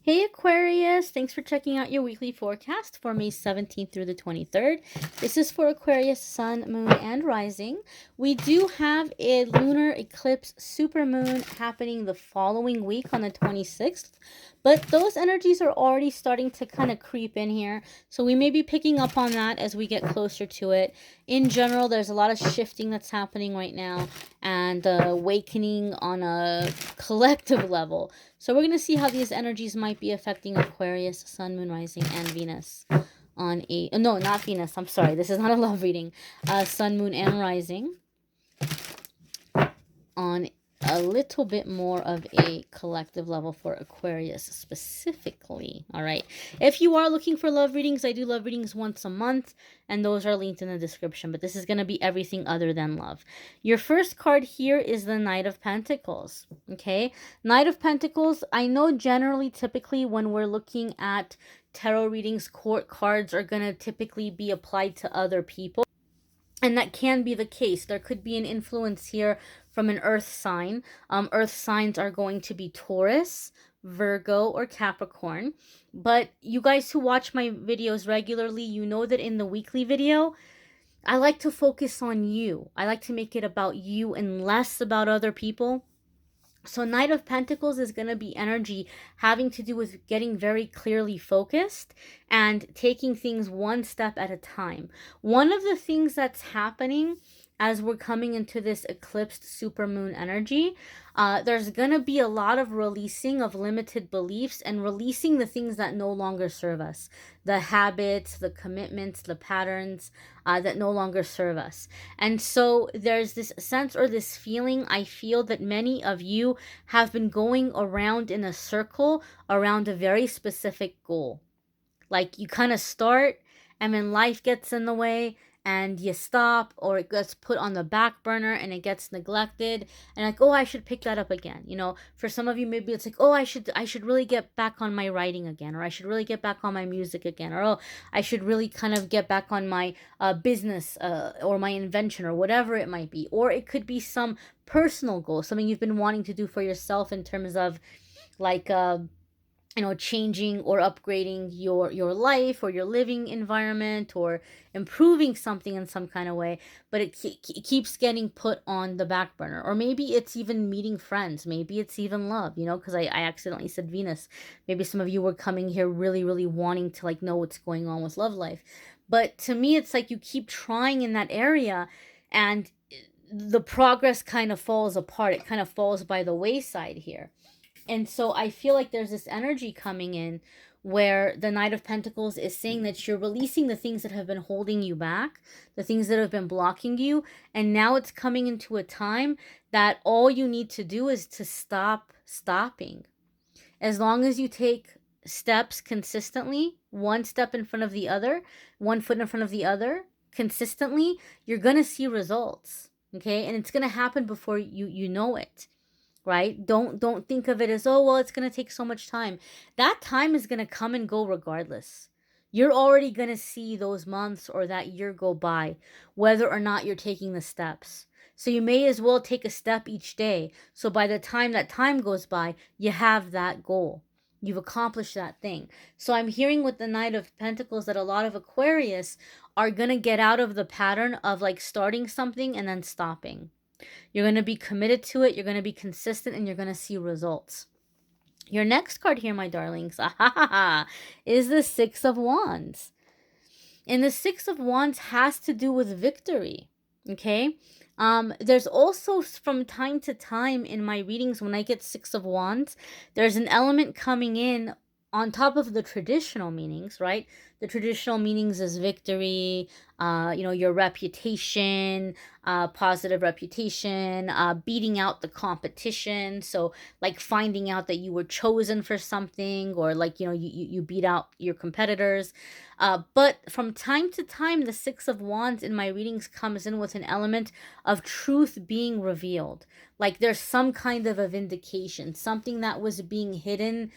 Hey Aquarius, thanks for checking out your weekly forecast for May 17th through the 23rd. This is for Aquarius, Sun, Moon, and Rising. We do have a lunar eclipse supermoon happening the following week on the 26th, but those energies are already starting to kind of creep in here, so we may be picking up on that as we get closer to it. In general, there's a lot of shifting that's happening right now and awakening on a collective level. So we're going to see how these energies might be affecting Aquarius, Sun, Moon, Rising, and Venus on a... No, not Venus. I'm sorry. This is not a love reading. Sun, Moon, and Rising on a little bit more of a collective level for Aquarius specifically. All right. If you are looking for love readings, I do love readings once a month, and those are linked in the description. But this is going to be everything other than love. Your first card here is the Knight of Pentacles. Okay. Knight of Pentacles. I know generally, typically, when we're looking at tarot readings, court cards are going to typically be applied to other people. And that can be the case. There could be an influence here from an earth sign. Earth signs are going to be Taurus, Virgo, or Capricorn. But you guys who watch my videos regularly, you know that in the weekly video, I like to focus on you. I like to make it about you and less about other people. So Knight of Pentacles is going to be energy having to do with getting very clearly focused and taking things one step at a time. One of the things that's happening as we're coming into this eclipsed supermoon energy, there's going to be a lot of releasing of limited beliefs and releasing the things that no longer serve us. The habits, the commitments, the patterns that no longer serve us. And so there's this sense or this feeling, I feel, that many of you have been going around in a circle around a very specific goal. Like you kind of start and then life gets in the way and you stop, or it gets put on the back burner and it gets neglected, and like, oh, I should pick that up again. You know, for some of you maybe it's like, oh, I should really get back on my writing again, or I should really get back on my music again, or oh, I should really kind of get back on my business or my invention, or whatever it might be. Or it could be some personal goal, something you've been wanting to do for yourself in terms of like changing or upgrading your life or your living environment, or improving something in some kind of way, but it keeps getting put on the back burner. Or maybe it's even meeting friends, maybe it's even love, because I accidentally said Venus. Maybe some of you were coming here really, really wanting to like know what's going on with love life, but to me it's like you keep trying in that area and the progress kind of falls apart. It kind of falls by the wayside here. And so I feel like there's this energy coming in where the Knight of Pentacles is saying that you're releasing the things that have been holding you back, the things that have been blocking you. And now it's coming into a time that all you need to do is to stop stopping. As long as you take steps consistently, one step in front of the other, one foot in front of the other, consistently, you're going to see results. Okay? And it's going to happen before you know it. Right? Don't think of it as, oh, well, it's going to take so much time. That time is going to come and go regardless. You're already going to see those months or that year go by, whether or not you're taking the steps. So you may as well take a step each day. So by the time that time goes by, you have that goal. You've accomplished that thing. So I'm hearing with the Knight of Pentacles that a lot of Aquarius are going to get out of the pattern of like starting something and then stopping. You're going to be committed to it, you're going to be consistent, and you're going to see results. Your next card here, my darlings, is the Six of Wands. And the Six of Wands has to do with victory, okay? There's also, from time to time in my readings, when I get Six of Wands, there's an element coming in on top of the traditional meanings, right? The traditional meanings is victory, your reputation, positive reputation, beating out the competition. So like finding out that you were chosen for something, or like, you beat out your competitors. But from time to time, the Six of Wands in my readings comes in with an element of truth being revealed. Like there's some kind of a vindication, something that was being hidden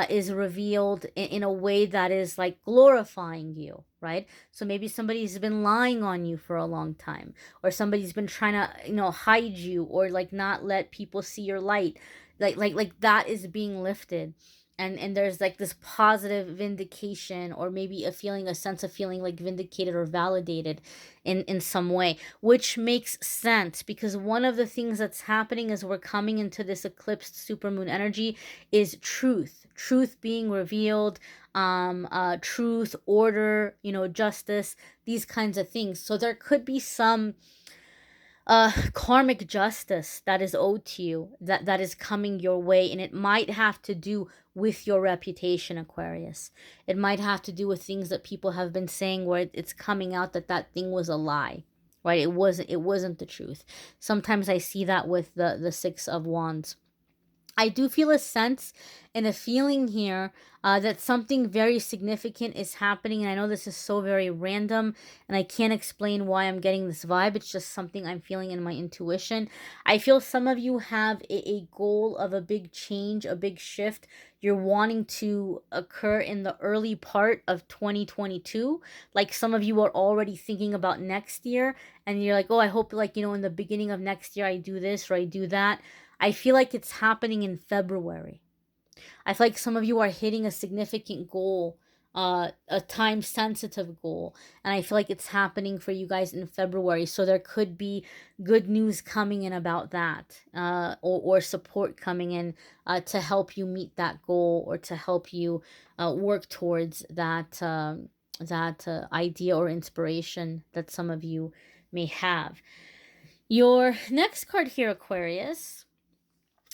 is revealed in a way that is like glorifying you, right? So maybe somebody's been lying on you for a long time, or somebody's been trying to, hide you, or like not let people see your light. Like that is being lifted. and there's like this positive vindication, or maybe a sense of feeling like vindicated or validated in some way, which makes sense, because one of the things that's happening as we're coming into this eclipsed supermoon energy is truth being revealed, truth, order, justice, these kinds of things. So there could be some karmic justice that is owed to you, that is coming your way, and it might have to do with your reputation, Aquarius. It might have to do with things that people have been saying, where it's coming out that that thing was a lie, right? It wasn't the truth. Sometimes I see that with the 6 of Wands. I do feel a sense and a feeling here that something very significant is happening. And I know this is so very random, and I can't explain why I'm getting this vibe. It's just something I'm feeling in my intuition. I feel some of you have a goal of a big change, a big shift you're wanting to occur in the early part of 2022. Like, some of you are already thinking about next year, and you're like, oh, I hope, like, in the beginning of next year I do this or I do that. I feel like it's happening in February. I feel like some of you are hitting a significant goal, a time sensitive goal. And I feel like it's happening for you guys in February. So there could be good news coming in about that, or support coming in to help you meet that goal, or to help you work towards that idea or inspiration that some of you may have. Your next card here, Aquarius,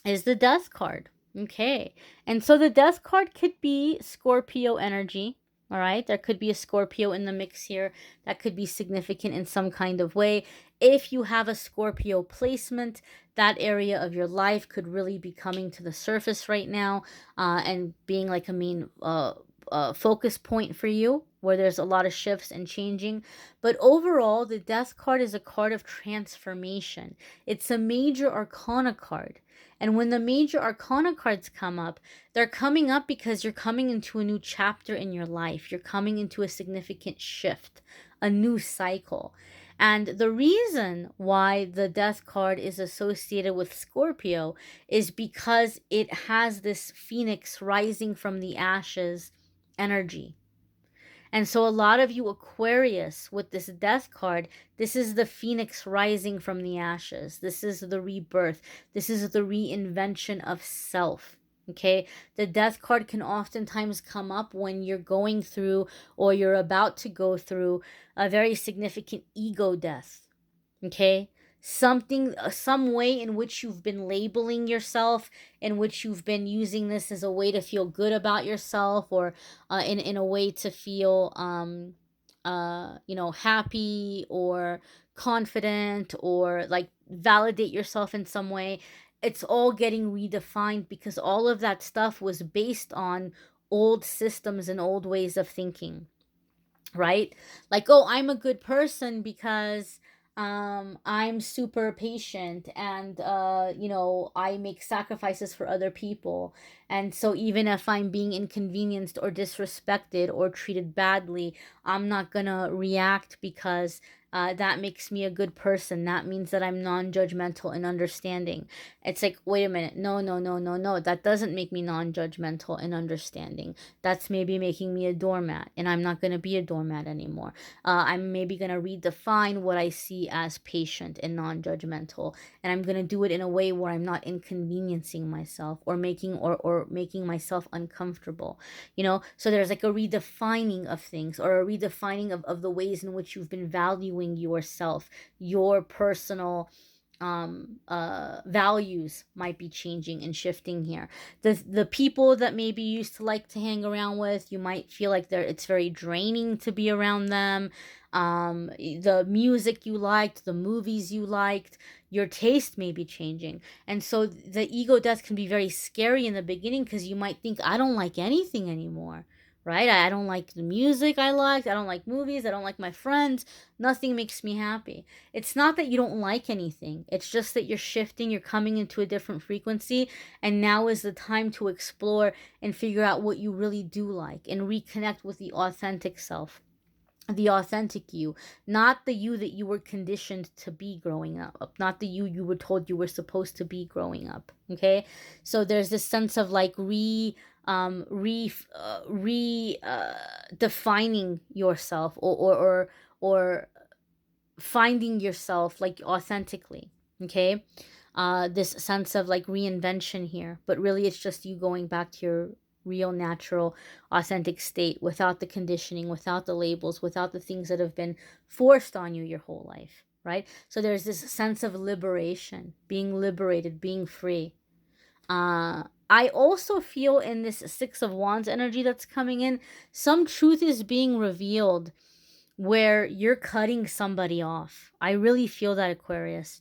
is the Death card. Okay. And so the Death card could be Scorpio energy. All right. There could be a Scorpio in the mix here that could be significant in some kind of way. If you have a Scorpio placement, that area of your life could really be coming to the surface right now, and being like a main focus point for you, where there's a lot of shifts and changing. But overall, the Death card is a card of transformation. It's a major arcana card. And when the major arcana cards come up, they're coming up because you're coming into a new chapter in your life. You're coming into a significant shift, a new cycle. And the reason why the Death card is associated with Scorpio is because it has this phoenix rising from the ashes energy. And so a lot of you Aquarius with this Death card, this is the phoenix rising from the ashes. This is the rebirth. This is the reinvention of self. Okay, the Death card can oftentimes come up when you're going through, or you're about to go through, a very significant ego death. Okay, some way in which you've been labeling yourself, in which you've been using this as a way to feel good about yourself, or in a way to feel happy or confident, or like validate yourself in some way. It's all getting redefined, because all of that stuff was based on old systems and old ways of thinking, right? Like, oh, I'm a good person because I'm super patient, and I make sacrifices for other people. And so even if I'm being inconvenienced or disrespected or treated badly, I'm not gonna react, because that makes me a good person. That means that I'm non-judgmental and understanding. It's like, wait a minute, no, no, no, no, no, that doesn't make me non-judgmental and understanding. That's maybe making me a doormat, and I'm not going to be a doormat anymore. I'm maybe going to redefine what I see as patient and non-judgmental, and I'm going to do it in a way where I'm not inconveniencing myself, or making myself uncomfortable. So there's like a redefining of things, or a redefining of the ways in which you've been valuing yourself. Your personal values might be changing and shifting here. The people that maybe you used to like to hang around with, you might feel like it's very draining to be around them. The music you liked, the movies you liked, your taste may be changing. And so the ego death can be very scary in the beginning, because you might think, I don't like anything anymore, right? I don't like the music I liked. I don't like movies. I don't like my friends. Nothing makes me happy. It's not that you don't like anything. It's just that you're shifting. You're coming into a different frequency. And now is the time to explore and figure out what you really do like, and reconnect with the authentic self, the authentic you, not the you that you were conditioned to be growing up, not the you were told you were supposed to be growing up. Okay, so there's this sense of like defining yourself, or finding yourself like authentically. Okay. This sense of like reinvention here, but really it's just you going back to your real, natural, authentic state, without the conditioning, without the labels, without the things that have been forced on you your whole life, right? So there's this sense of liberation, being liberated, being free. I also feel in this Six of Wands energy that's coming in, some truth is being revealed where you're cutting somebody off. I really feel that, Aquarius,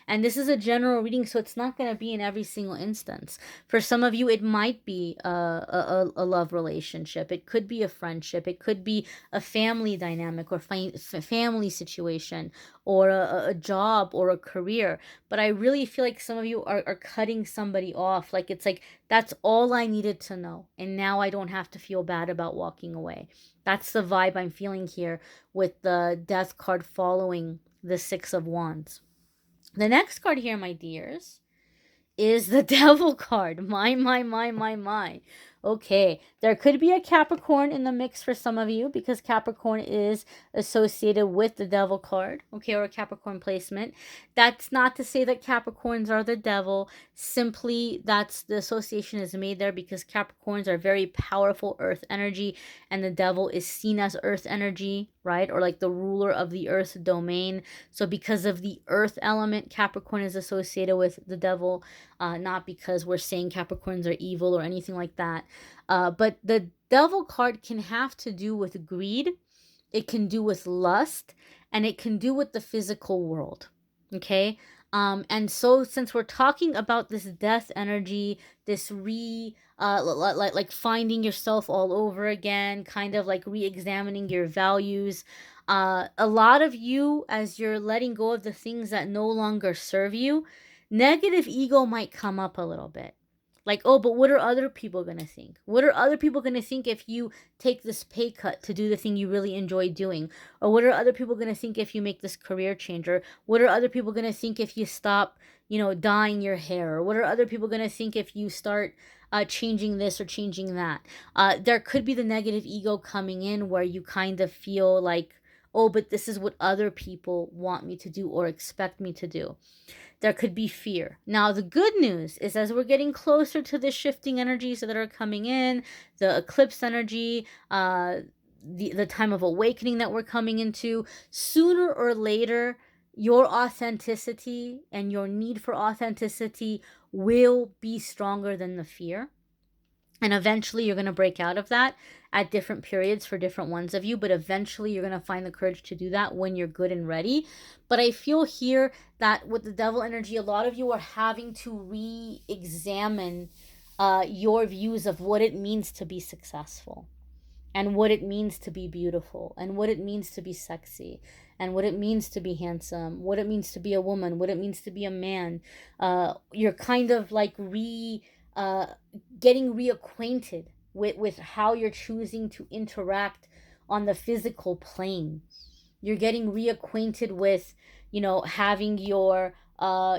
and this is a general reading, so it's not going to be in every single instance. For some of you, it might be a love relationship. It could be a friendship. It could be a family dynamic, or family situation, or a job, or a career. But I really feel like some of you are cutting somebody off. Like, it's like, that's all I needed to know. And now I don't have to feel bad about walking away. That's the vibe I'm feeling here with the Death card following the Six of Wands. The next card here, my dears, is the Devil card. My. Okay, there could be a Capricorn in the mix for some of you, because Capricorn is associated with the Devil card, okay, or a Capricorn placement. That's not to say that Capricorns are the devil. Simply, that's the association is made there because Capricorns are very powerful earth energy, and the devil is seen as earth energy, right? Or like the ruler of the earth domain. So because of the earth element, Capricorn is associated with the devil, not because we're saying Capricorns are evil or anything like that. But the Devil card can have to do with greed, it can do with lust, and it can do with the physical world. Okay? And so since we're talking about this death energy, this like finding yourself all over again, kind of like re-examining your values, a lot of you, as you're letting go of the things that no longer serve you, negative ego might come up a little bit. Like, oh, but what are other people going to think? What are other people going to think if you take this pay cut to do the thing you really enjoy doing? Or what are other people going to think if you make this career change? Or what are other people going to think if you stop, dyeing your hair? Or what are other people going to think if you start changing this or changing that? There could be the negative ego coming in where you kind of feel like, oh, but this is what other people want me to do or expect me to do. There could be fear. Now, the good news is, as we're getting closer to the shifting energies that are coming in, the eclipse energy, the time of awakening that we're coming into, sooner or later, your authenticity and your need for authenticity will be stronger than the fear. And eventually you're going to break out of that at different periods for different ones of you. But eventually you're going to find the courage to do that when you're good and ready. But I feel here that with the devil energy, a lot of you are having to re-examine your views of what it means to be successful, and what it means to be beautiful, and what it means to be sexy, and what it means to be handsome, what it means to be a woman, what it means to be a man. You're kind of like getting reacquainted with how you're choosing to interact on the physical plane. You're getting reacquainted with, having your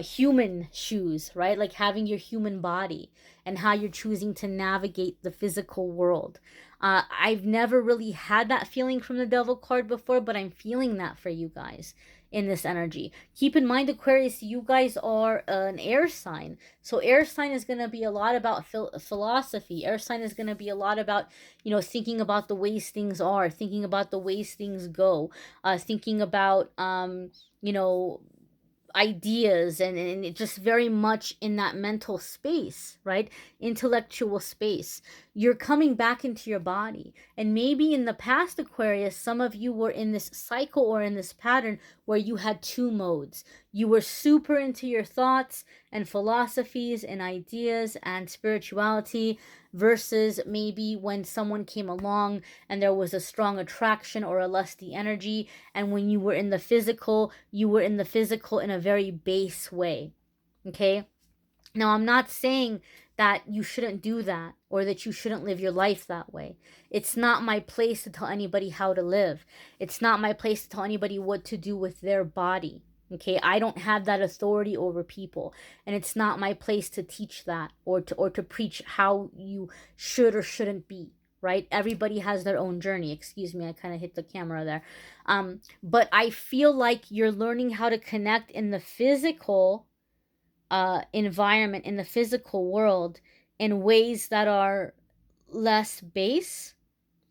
human shoes, right? Like having your human body, and how you're choosing to navigate the physical world. I've never really had that feeling from the Devil card before, but I'm feeling that for you guys in this energy. Keep in mind, Aquarius, you guys are an air sign. So air sign is going to be a lot about philosophy. Air sign is going to be a lot about, thinking about the ways things are, thinking about the ways things go, thinking about, ideas, and it just very much in that mental space, right? Intellectual space. You're coming back into your body. And maybe in the past, Aquarius, some of you were in this cycle or in this pattern where you had two modes. You were super into your thoughts and philosophies and ideas and spirituality, versus maybe when someone came along and there was a strong attraction or a lusty energy, and when you were in the physical, you were in the physical in a very base way. Okay? Now, I'm not saying that you shouldn't do that or that you shouldn't live your life that way. It's not my place to tell anybody how to live. It's not my place to tell anybody what to do with their body. Okay, I don't have that authority over people, and it's not my place to teach that or to preach how you should or shouldn't be, right? Everybody has their own journey. Excuse me, I kind of hit the camera there. But I feel like you're learning how to connect in the physical environment, in the physical world, in ways that are less base,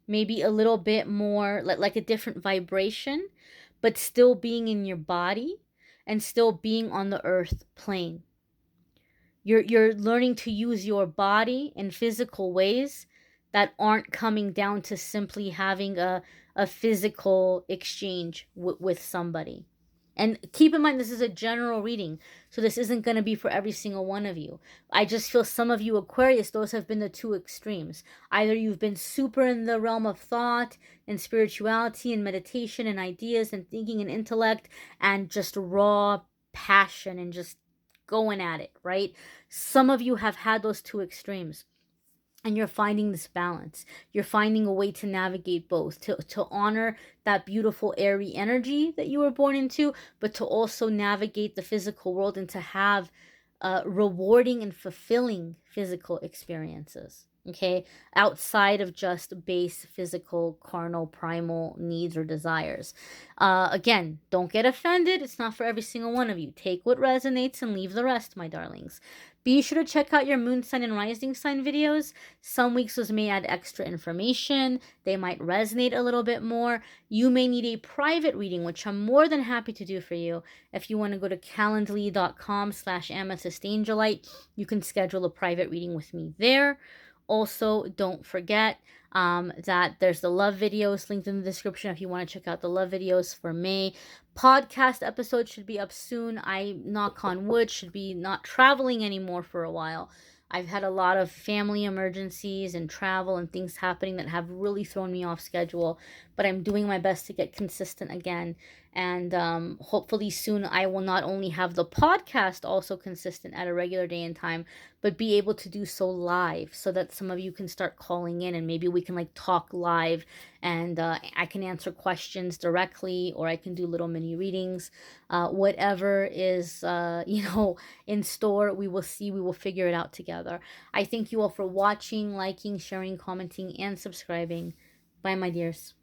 maybe a little bit more like a different vibration, but still being in your body and still being on the earth plane. You're learning to use your body in physical ways that aren't coming down to simply having a physical exchange with somebody. And keep in mind, this is a general reading, so this isn't going to be for every single one of you. I just feel some of you Aquarius, those have been the two extremes. Either you've been super in the realm of thought and spirituality and meditation and ideas and thinking and intellect and just raw passion and just going at it, right? Some of you have had those two extremes, and you're finding this balance. You're finding a way to navigate both, to honor that beautiful airy energy that you were born into, but to also navigate the physical world and to have rewarding and fulfilling physical experiences. Okay, outside of just base physical, carnal, primal needs or desires. Again, don't get offended. It's not for every single one of you. Take what resonates and leave the rest, my darlings. Be sure to check out your moon sign and rising sign videos. Some weeks those may add extra information. They might resonate a little bit more. You may need a private reading, which I'm more than happy to do for you. If you want to go to calendly.com/amethystangelite, you can schedule a private reading with me there. Also, don't forget that there's the love videos linked in the description if you want to check out the love videos for May. Podcast episode should be up soon. I, knock on wood, should be not traveling anymore for a while. I've had a lot of family emergencies and travel and things happening that have really thrown me off schedule, but I'm doing my best to get consistent again. And hopefully soon I will not only have the podcast also consistent at a regular day and time, but be able to do so live so that some of you can start calling in and maybe we can like talk live, and I can answer questions directly, or I can do little mini readings. Whatever is, in store, we will see. We will figure it out together. I thank you all for watching, liking, sharing, commenting, and subscribing. Bye, my dears.